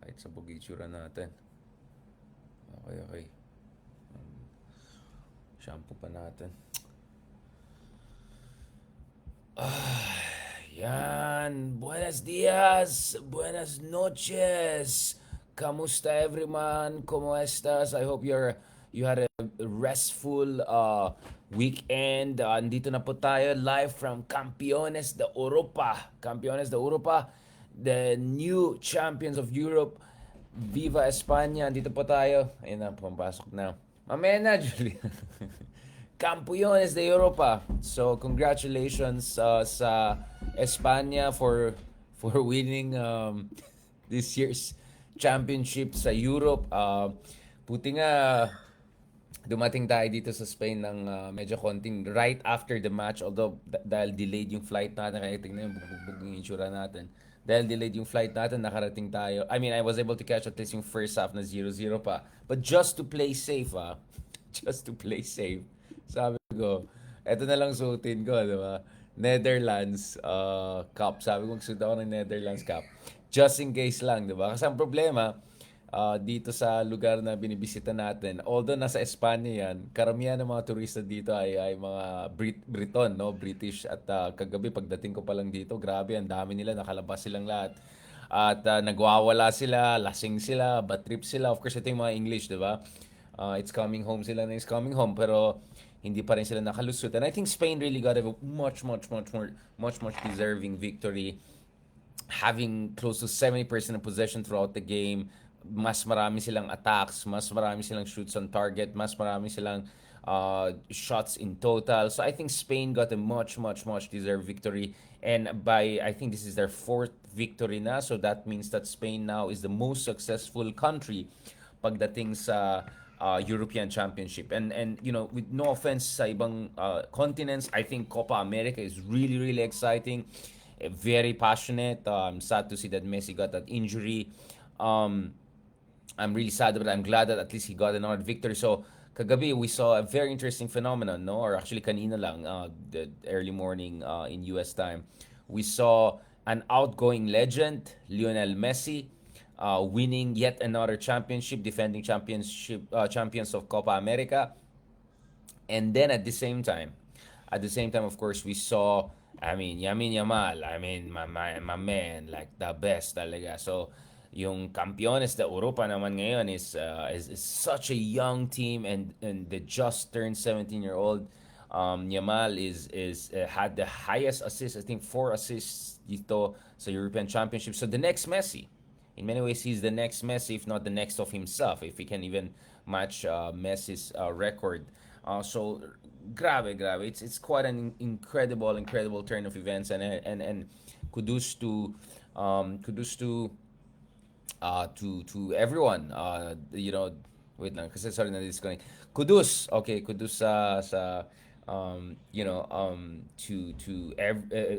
Kahit sa itsura natin. Okay, okay. Shampoo pa natin. Yan. Buenos dias. Buenas noches. Kamusta everyone? ¿Cómo estás? I hope you had a restful weekend. Andito na po tayo live from Campeones de Europa. Campeones de Europa. The new champions of Europe. Viva España. Andito po tayo. Ayun na, pumasok na. Mamaya na, Julie. Campeones de Europa. So congratulations sa Espanya for winning this year's championship sa Europe. Puti nga dumating tayo dito sa Spain ng medyo konting right after the match, although dahil delayed yung flight natin, kaya tingnan yung bugbog yung insura natin. Dahil delayed yung flight natin, nakarating tayo. I mean, I was able to catch at least yung first half na 0-0 pa. But just to play safe, just to play safe, sabi ko, eto na lang suotin ko, di ba? Netherlands Cup. Sabi ko, suot ako ng Netherlands Cup. Just in case lang, di ba? Kasi ang problema, dito sa lugar na binibisita natin, although nasa Espanya yan, karamihan ng mga turista dito ay mga Briton, no? British. At kagabi, pagdating ko pa lang dito, grabe, ang dami nila, nakalabas silang lahat. At nagwawala sila, lasing sila, bad trip sila. Of course, ito yung mga English, di ba? It's coming home sila na it's coming home, pero hindi pa rin sila nakalusot. And I think Spain really got a much deserving victory, having close to 70% of possession throughout the game. Mas marami silang attacks, mas marami silang shoots on target, mas marami silang shots in total. So I think Spain got a much deserved victory. And by, I think this is their fourth victory na. So that means that Spain now is the most successful country pagdating sa European Championship. And you know, with no offense sa ibang continents, I think Copa America is really exciting. Very passionate. I'm sad to see that Messi got that injury. Um, I'm really sad, but I'm glad that at least he got another victory. So, kagabi, we saw a very interesting phenomenon, no? Or actually, kanina lang, the early morning in US time. We saw an outgoing legend, Lionel Messi, winning yet another championship, defending champions of Copa America. And then at the same time, of course, we saw, I mean, Yamin Yamal, I mean, my man, like the best talaga. So, yung Campeones de Europa naman ngayon is such a young team, and the just turned 17-year-old Yamal is had the highest assists, I think 4 assists dito sa European Championship. So the next Messi, in many ways, he's the next Messi, if not the next of himself, if he can even match Messi's record. So, grabe. It's quite an incredible turn of events, and kudos kudos to everyone. You know, wait lang, kasi sorry na disconnect. Kudos sa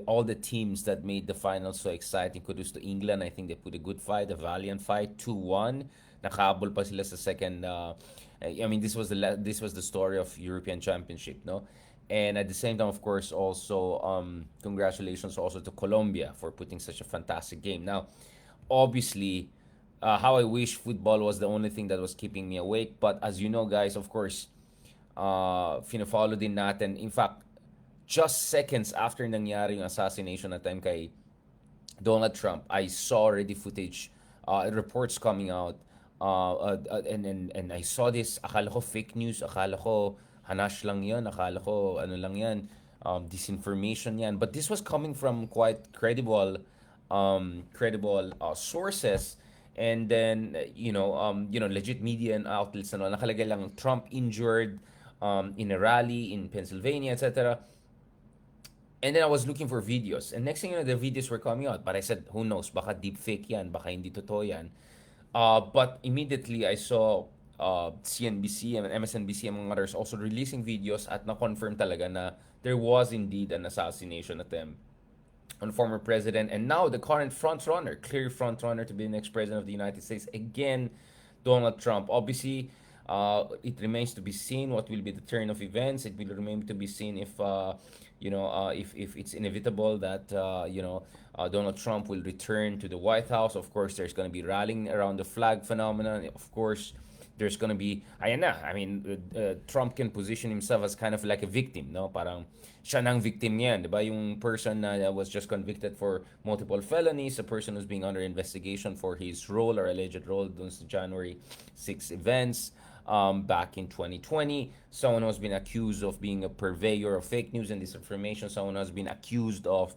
all the teams that made the finals so exciting. Kudos to England. I think they put a good fight, a valiant fight, 2-1. Nakabol pa sila sa second. I mean, this was the story of European Championship, no? And at the same time, of course, also congratulations also to Colombia for putting such a fantastic game. Now, obviously, how I wish football was the only thing that was keeping me awake. But as you know, guys, of course, fina-follow din natin. In fact, just seconds after nangyari yung assassination attempt kay Donald Trump, I saw already footage, reports coming out, and I saw this. Akala ko fake news, akala ko hanash lang yan, akala ko ano lang yan, disinformation yan. But this was coming from quite credible sources. And then legit media and outlets na nakalagay lang Trump injured in a rally in Pennsylvania, etc. And then I was looking for videos. And next thing you know, the videos were coming out. But I said, who knows? Baka deep fake yan. Baka hindi totoo yan. But immediately I saw CNBC and MSNBC among others also releasing videos at na-confirm talaga na there was indeed an assassination attempt on former president and now the current clear front runner to be the next president of the United States again, Donald Trump. Obviously, it remains to be seen what will be the turn of events. It will remain to be seen if if it's inevitable that Donald Trump will return to the White House. Of course, there's going to be rallying around the flag phenomenon. Of course, there's going to be, ayan na, I mean, Trump can position himself as kind of like a victim, no? Parang siya nang victim niyan, di ba? Yung person na was just convicted for multiple felonies, a person who's being under investigation for his role or alleged role dun sa January 6 events back in 2020. Someone who's been accused of being a purveyor of fake news and disinformation. Someone who's been accused of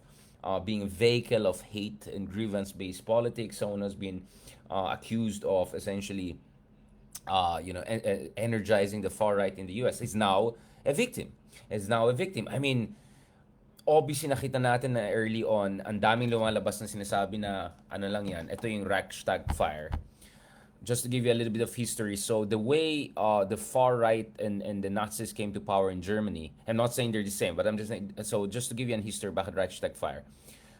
being a vehicle of hate and grievance-based politics. Someone who's been accused of essentially energizing the far right in the US is now a victim. Is now a victim. I mean, obviously nakita natin na early on, ang daming lumalabas na sinasabi na ano lang yan, ito yung Reichstag fire. Just to give you a little bit of history, so the way the far right and the Nazis came to power in Germany, I'm not saying they're the same, but I'm just saying, so just to give you an history back at Reichstag fire.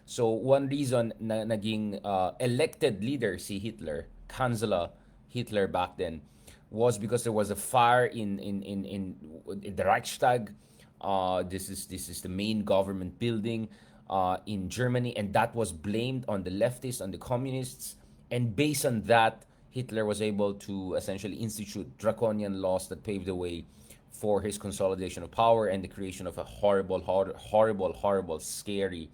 So one reason na naging elected leader si Hitler, Chancellor Hitler back then, was because there was a fire in the Reichstag. This is the main government building in Germany, and that was blamed on the leftists, on the communists, and based on that, Hitler was able to essentially institute draconian laws that paved the way for his consolidation of power and the creation of a horrible, scary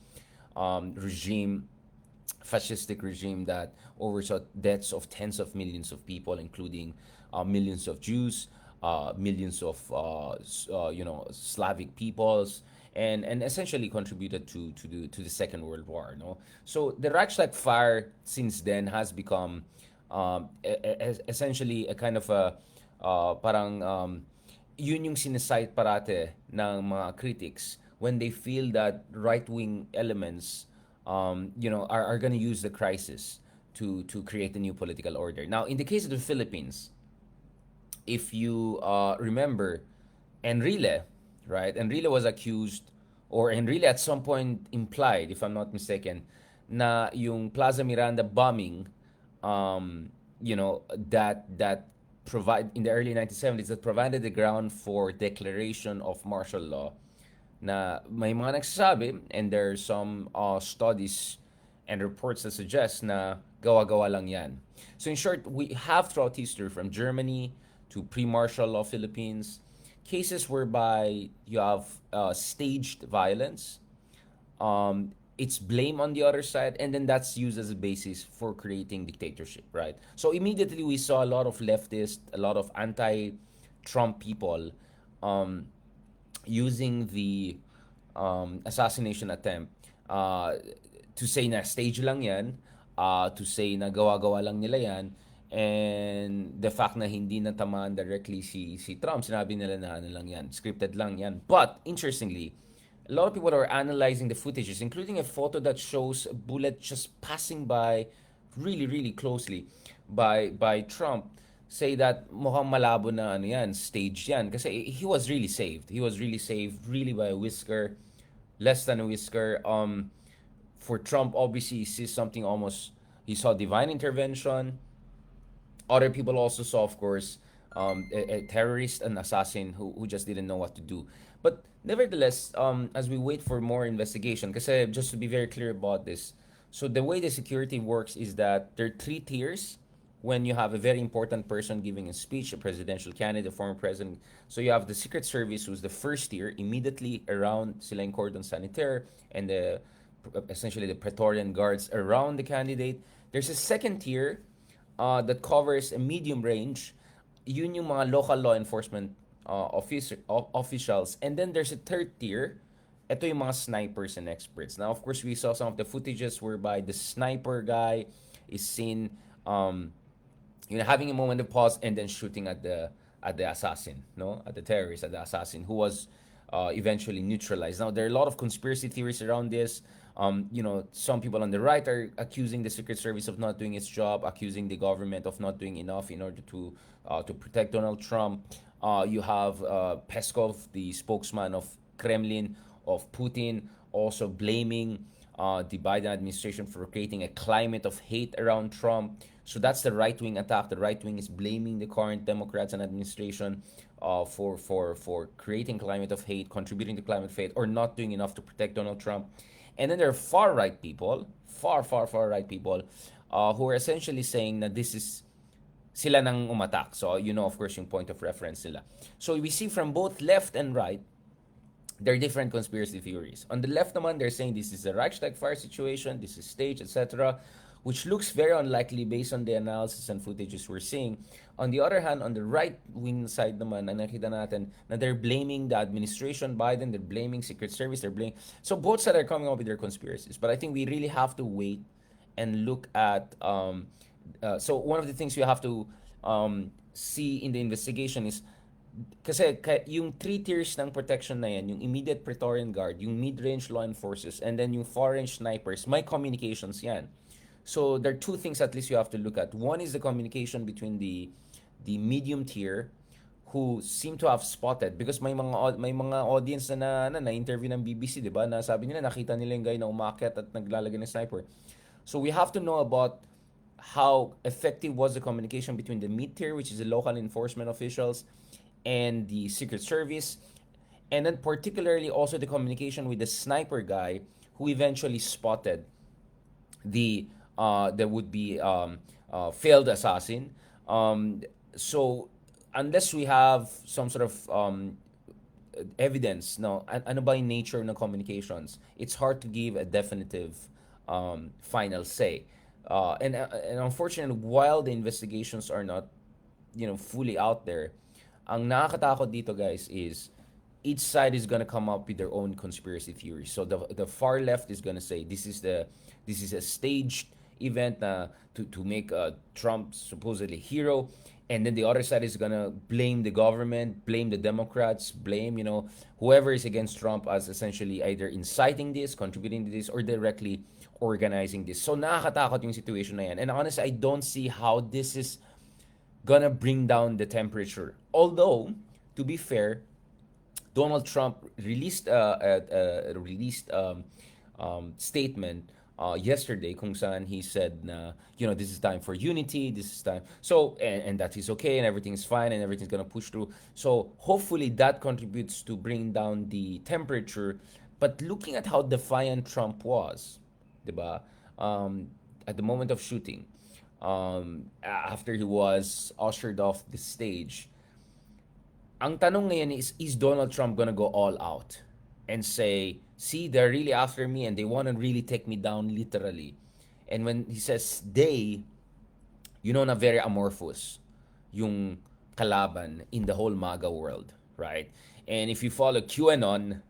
regime, fascistic regime that oversaw deaths of tens of millions of people, including millions of Jews, millions of Slavic peoples, and essentially contributed to the Second World War. No, so the Reichstag fire since then has become essentially a kind of a parang yun yung sinasite parate ng mga critics when they feel that right-wing elements are going to use the crisis to create a new political order. Now, in the case of the Philippines, if you remember, Enrile, right? Enrile was accused, or Enrile at some point implied, if I'm not mistaken, na yung Plaza Miranda bombing, that provide in the early 1970s that provided the ground for declaration of martial law. Na may mga nagsasabi, and there are some studies and reports that suggest na gawa-gawa lang yan. So in short, we have throughout history, from Germany to pre-martial law Philippines, cases whereby you have staged violence, it's blame on the other side, and then that's used as a basis for creating dictatorship, right? So immediately we saw a lot of leftists, a lot of anti-Trump people using the assassination attempt to say na stage lang yan, to say na gawa-gawa lang nila yan, and the fact na hindi natamaan directly si Trump, sinabi nila na ano lang yan, scripted lang yan. But interestingly, a lot of people are analyzing the footages, including a photo that shows a bullet just passing by really, really closely by Trump, say that mukhang malabo na ano yan, staged yan. Kasi he was really saved. He was really saved really by a whisker, less than a whisker. For Trump, obviously, he sees something almost, he saw divine intervention. Other people also saw, of course, a terrorist, an assassin who just didn't know what to do. But nevertheless, as we wait for more investigation, kasi just to be very clear about this, so the way the security works is that there are three tiers when you have a very important person giving a speech, a presidential candidate, a former president. So you have the Secret Service, who's the first tier, immediately around sila yung cordon sanitaire and essentially the Praetorian guards around the candidate. There's a second tier that covers a medium range. Yun yung mga local law enforcement officials. And then there's a third tier. Ito yung mga snipers and experts. Now, of course, we saw some of the footages whereby the sniper guy is seen having a moment of pause and then shooting at the assassin, no, at the terrorist, at the assassin, who was eventually neutralized. Now, there are a lot of conspiracy theories around this. Some people on the right are accusing the Secret Service of not doing its job, accusing the government of not doing enough in order to protect Donald Trump. You have Peskov, the spokesman of Kremlin, of Putin, also blaming the Biden administration for creating a climate of hate around Trump. So that's the right wing attack. The right wing is blaming the current Democrats and administration for creating climate of hate, contributing to climate of hate, or not doing enough to protect Donald Trump. And then there are far right people, far right people, who are essentially saying that this is sila nang umatak. So, of course, yung point of reference nila. So, we see from both left and right, there are different conspiracy theories. On the left naman, they're saying this is a Reichstag fire situation, this is staged, etc., which looks very unlikely based on the analysis and footages we're seeing. On the other hand, on the right-wing side naman, na nakita natin na they're blaming the administration, Biden, they're blaming Secret Service, they're blaming... So both sides are coming up with their conspiracies. But I think we really have to wait and look at... so one of the things we have to see in the investigation is kasi yung three tiers ng protection na yan, yung immediate Praetorian Guard, yung mid-range law enforcers, and then yung far-range snipers, may communications yan. So there are two things at least you have to look at. One is the communication between the medium tier who seem to have spotted because may mga audience na interview ng BBC, 'di ba? Na sabi nila nakita nila yung guy na umakyat at naglalagay ng sniper. So we have to know about how effective was the communication between the mid-tier, which is the local enforcement officials, and the Secret Service, and then particularly also the communication with the sniper guy who eventually spotted the there would be failed assassin. So unless we have some sort of evidence, no, ano ba yung nature ng communications, it's hard to give a definitive final say. And unfortunately, while the investigations are not, fully out there, ang nakakatakot dito, guys, is each side is gonna come up with their own conspiracy theories. So the far left is gonna say this is a staged event to make Trump supposedly hero, and then the other side is gonna blame the government, blame the Democrats, blame whoever is against Trump as essentially either inciting this, contributing to this, or directly organizing this. So nakakatakot yung situation na yan. And honestly, I don't see how this is gonna bring down the temperature. Although, to be fair, Donald Trump released a statement yesterday kung saan he said na, this is time for unity, this is time. So, and that is okay and everything's fine and everything's gonna push through. So, hopefully that contributes to bring down the temperature. But looking at how defiant Trump was, diba, at the moment of shooting, after he was ushered off the stage, ang tanong ngayon is Donald Trump gonna go all out and say, see, they're really after me and they want to really take me down literally. And when he says they, na very amorphous yung kalaban in the whole MAGA world, right? And if you follow QAnon,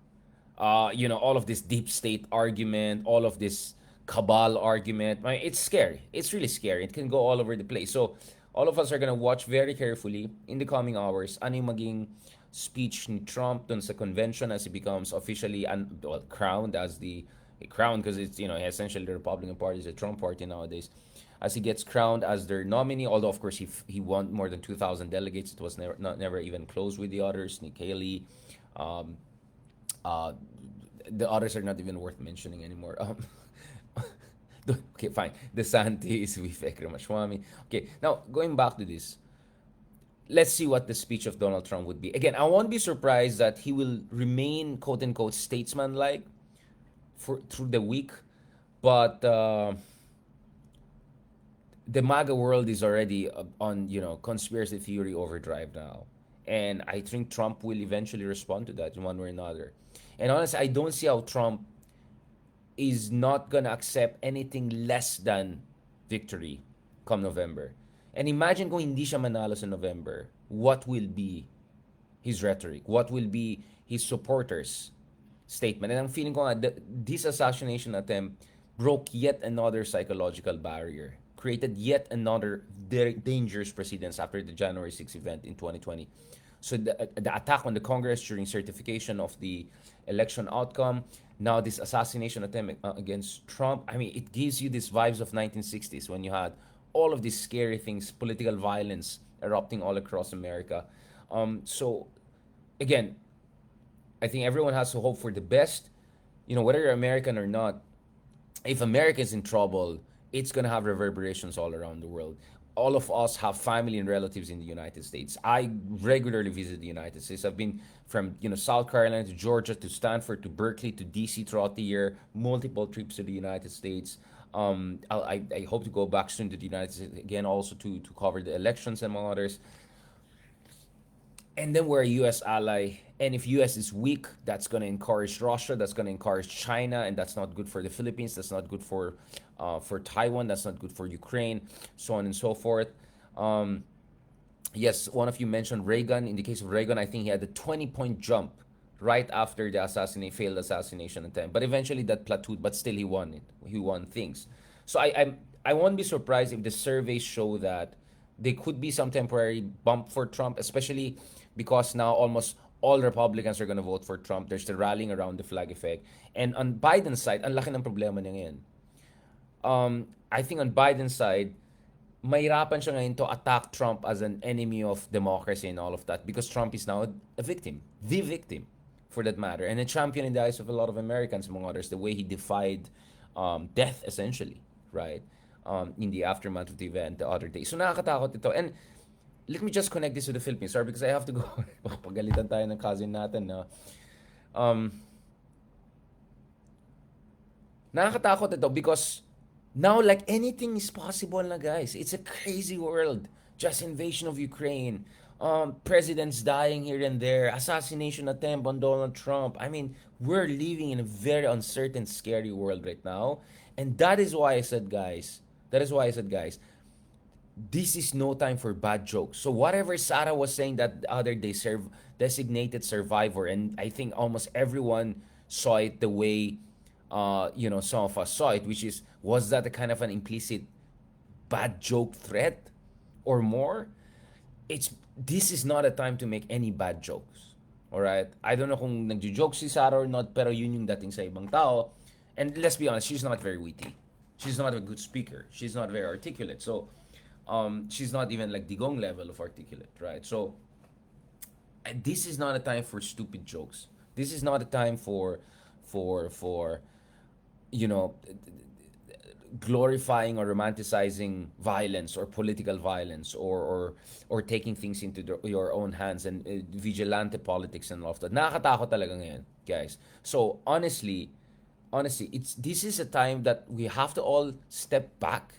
all of this deep state argument, all of this cabal argument, it's scary. It's really scary. It can go all over the place. So all of us are gonna watch very carefully in the coming hours ano yung maging speech ni Trump dun sa convention as he becomes officially crowned as crowned because it's essentially the Republican Party is a Trump party nowadays, as he gets crowned as their nominee. Although of course he won more than 2,000 delegates, it was never even close with the others. Nikki Haley, the others are not even worth mentioning anymore. Okay, fine. DeSantis, Vivek Ramaswamy. Okay, now going back to this, let's see what the speech of Donald Trump would be. Again, I won't be surprised that he will remain quote unquote statesman-like through the week, but the MAGA world is already on conspiracy theory overdrive now, and I think Trump will eventually respond to that in one way or another. And honestly, I don't see how Trump is not gonna accept anything less than victory come November. And imagine kung hindi siya manalo sa November, what will be his rhetoric? What will be his supporters' statement? And ang feeling ko nga, this assassination attempt broke yet another psychological barrier, created yet another dangerous precedence after the January 6th event in 2020. So the attack on the Congress during certification of the election outcome, now this assassination attempt against Trump, it gives you these vibes of 1960s when you had all of these scary things, political violence erupting all across America. So again, I think everyone has to hope for the best. Whether you're American or not, if America is in trouble, it's going to have reverberations all around the world. All of us have family and relatives in the United States. I regularly visit the United States. I've been from South Carolina to Georgia to Stanford to Berkeley to DC throughout the year. Multiple trips to the United States. I hope to go back soon to the United States again, also to cover the elections among others. And then we're a U.S. ally. And if U.S. is weak, that's going to encourage Russia. That's going to encourage China, and that's not good for the Philippines. That's not good for Taiwan. That's not good for Ukraine, so on and so forth. Um, yes, one of you mentioned Reagan. In the case of Reagan, I think he had a 20-point jump right after the failed assassination attempt. But eventually that plateaued. But still, he won it. He won things. So I won't be surprised if the surveys show that there could be some temporary bump for Trump, especially because now almost all Republicans are going to vote for Trump. There's the rallying around the flag effect. And on Biden's side, ang laki ng problema niya ngayon. I think on Biden's side, mahirapan siya ngayon to attack Trump as an enemy of democracy and all of that because Trump is now a victim, the victim for that matter, and a champion in the eyes of a lot of Americans, among others, the way he defied death essentially, right? In the aftermath of the event the other day. So nakakatakot ito. And let me just connect this to the Philippines, sorry, because I have to go. Pagalitan tayo ng cousin natin na nakakatakot ito because now, like, anything is possible na, guys. It's a crazy world. Just invasion of Ukraine. Presidents dying here and there. Assassination attempt on Donald Trump. I mean, we're living in a very uncertain, scary world right now. And that is why I said, guys, this is no time for bad jokes. So whatever Sarah was saying that the other day, designated survivor, and I think almost everyone saw it the way some of us saw it, which is, was that a kind of an implicit bad joke threat or more? This is not a time to make any bad jokes. Alright? I don't know kung nagjo-joke si Sarah or not, pero yun yung dating sa ibang tao. And let's be honest, she's not very witty. She's not a good speaker. She's not very articulate. So, she's not even like Digong level of articulate, right? So, this is not a time for stupid jokes. This is not a time for you know, glorifying or romanticizing violence or political violence or taking things into your own hands and vigilante politics and all of that. Nakakatakot talaga ngayon, guys. So honestly, this is a time that we have to all step back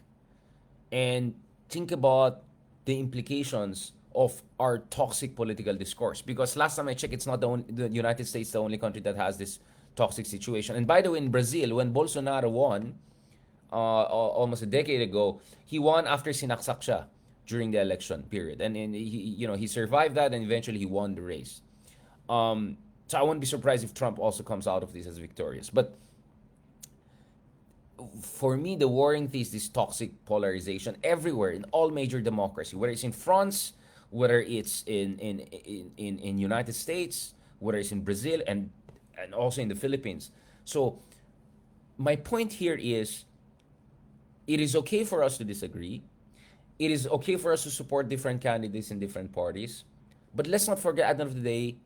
and think about the implications of our toxic political discourse. Because last time I checked, it's not the United States the only country that has this toxic situation. And by the way, in Brazil, when Bolsonaro won almost a decade ago, he won after sinaksak siya during the election period, and he survived that, and eventually he won the race. So I wouldn't be surprised if Trump also comes out of this as victorious. But for me, the worrying thing is this toxic polarization everywhere in all major democracy, whether it's in France, whether it's in United States, whether it's in Brazil, and also in the Philippines. So my point here is, it is okay for us to disagree. It is okay for us to support different candidates in different parties. But let's not forget, at the end of the day,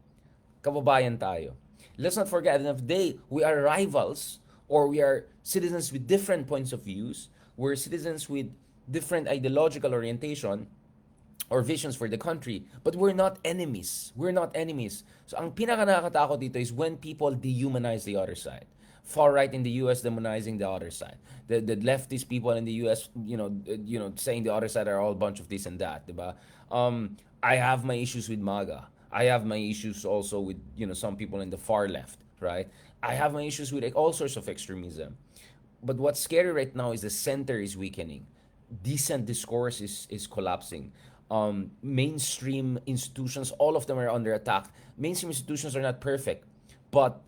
kababayan tayo. Let's not forget, at the end of the day, we are rivals, or we are citizens with different points of views. We're citizens with different ideological orientation or visions for the country, but we're not enemies. We're not enemies. So ang pinaka-nakakatakot dito is when people dehumanize the other side. Far right in the US demonizing the other side. The leftist people in the US, saying the other side are all a bunch of this and that, diba? I have my issues with MAGA. I have my issues also with some people in the far left, right? I have my issues with all sorts of extremism. But what's scary right now is the center is weakening. Decent discourse is collapsing. Mainstream institutions, all of them are under attack. Mainstream institutions are not perfect, but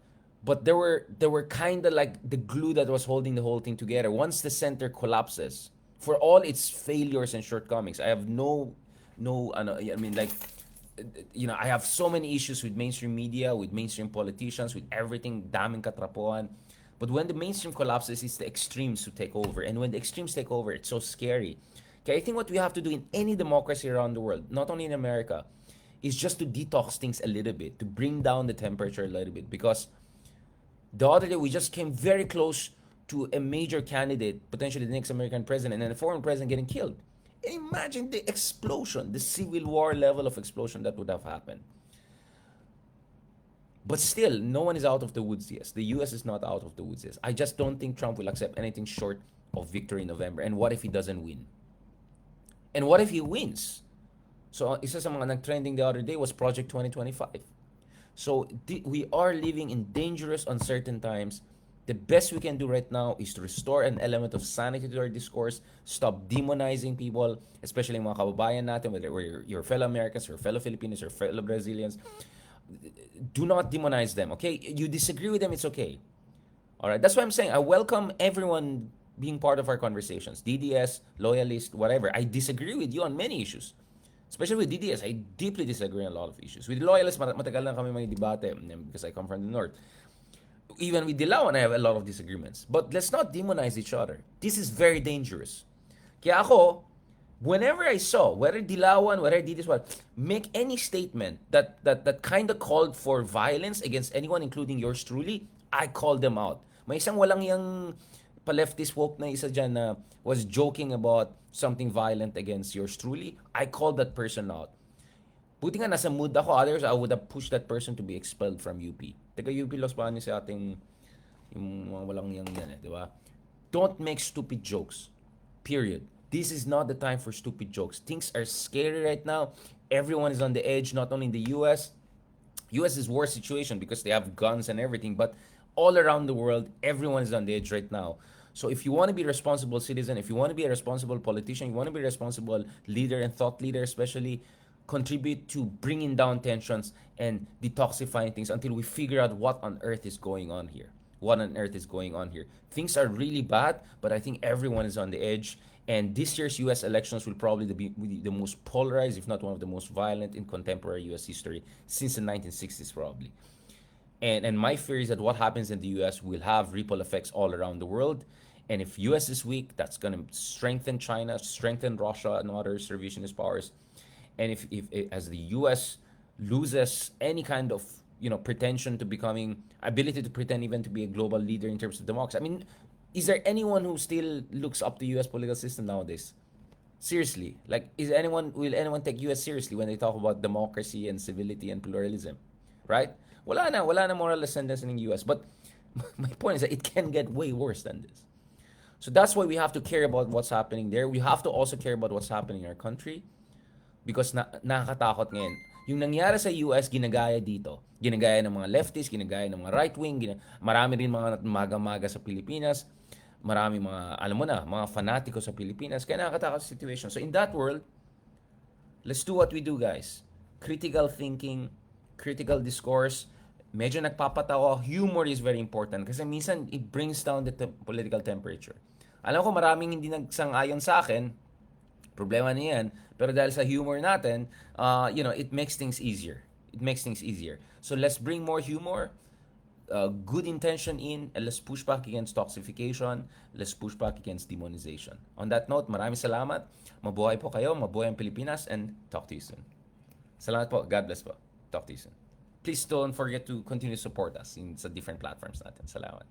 they were kind of like the glue that was holding the whole thing together. Once the center collapses, for all its failures and shortcomings, I have I have so many issues with mainstream media, with mainstream politicians, with everything, daming katrapuan. But when the mainstream collapses, it's the extremes who take over. And when the extremes take over, it's so scary. Okay, I think what we have to do in any democracy around the world, not only in America, is just to detox things a little bit, to bring down the temperature a little bit. Because the other day, we just came very close to a major candidate, potentially the next American president, and a foreign president getting killed. Imagine the explosion, the civil war level of explosion that would have happened. But still, no one is out of the woods yet. The US is not out of the woods yet. I just don't think Trump will accept anything short of victory in November. And what if he doesn't win? And what if he wins? So, isa sa mga nag-trending the other day was Project 2025. So, we are living in dangerous, uncertain times. The best we can do right now is to restore an element of sanity to our discourse, stop demonizing people, especially mga kababayan natin, whether we're your fellow Americans, your fellow Filipinos, your fellow Brazilians. Do not demonize them, okay? You disagree with them, it's okay. All right, that's why I'm saying I welcome everyone being part of our conversations. DDS, loyalist, whatever. I disagree with you on many issues. Especially with DDS, I deeply disagree on a lot of issues. With loyalists, matagal na kami may debate because I come from the North. Even with Dilawan, I have a lot of disagreements. But let's not demonize each other. This is very dangerous. Kaya ako, whenever I saw, whether Dilawan, whether DDS, make any statement that kind of called for violence against anyone, including yours truly, I called them out. May isang walang yung pa-leftist woke na isa dyan na was joking about something violent against yours truly. I called that person out. Buti nga nasa mood ako, others I would have pushed that person to be expelled from UP. Taga UP Los Baños sa ating yung mga walang yang yan di ba? Don't make stupid jokes. Period. This is not the time for stupid jokes. Things are scary right now. Everyone is on the edge, not only in the US. US is worse situation because they have guns and everything, but all around the world, everyone is on the edge right now. So if you want to be a responsible citizen, if you want to be a responsible politician, you want to be a responsible leader and thought leader especially, contribute to bringing down tensions and detoxifying things until we figure out what on earth is going on here. What on earth is going on here? Things are really bad, but I think everyone is on the edge. And this year's U.S. elections will probably be the most polarized, if not one of the most violent in contemporary U.S. history since the 1960s, probably. And my fear is that what happens in the U.S. will have ripple effects all around the world. And if U.S. is weak, that's going to strengthen China, strengthen Russia and other revisionist powers. And if as the U.S. loses any kind of pretension to becoming, ability to pretend even to be a global leader in terms of democracy, I mean, is there anyone who still looks up to U.S. political system nowadays? Seriously, like, will anyone take U.S. seriously when they talk about democracy and civility and pluralism, right? Wala na moral ascendance in the U.S. But my point is that it can get way worse than this. So that's why we have to care about what's happening there. We have to also care about what's happening in our country because nakakatakot ngayon. Yung nangyari sa US, ginagaya dito. Ginagaya ng mga leftists, ginagaya ng mga right-wing, marami rin mga maga-maga sa Pilipinas, marami mga, alam mo na, mga fanatiko sa Pilipinas. Kaya nakakatakot sa situation. So in that world, let's do what we do, guys. Critical thinking, critical discourse, medyo nagpapatawa. Humor is very important kasi minsan it brings down the political temperature. Alam ko maraming hindi nagsang-ayon sa akin, problema niyan, pero dahil sa humor natin, it makes things easier. It makes things easier. So let's bring more humor, good intention in, and let's push back against toxification, let's push back against demonization. On that note, maraming salamat. Mabuhay po kayo, mabuhay ang Pilipinas, and talk to you soon. Salamat po. God bless po. Talk to you soon. Please don't forget to continue to support us sa different platforms natin. Salamat.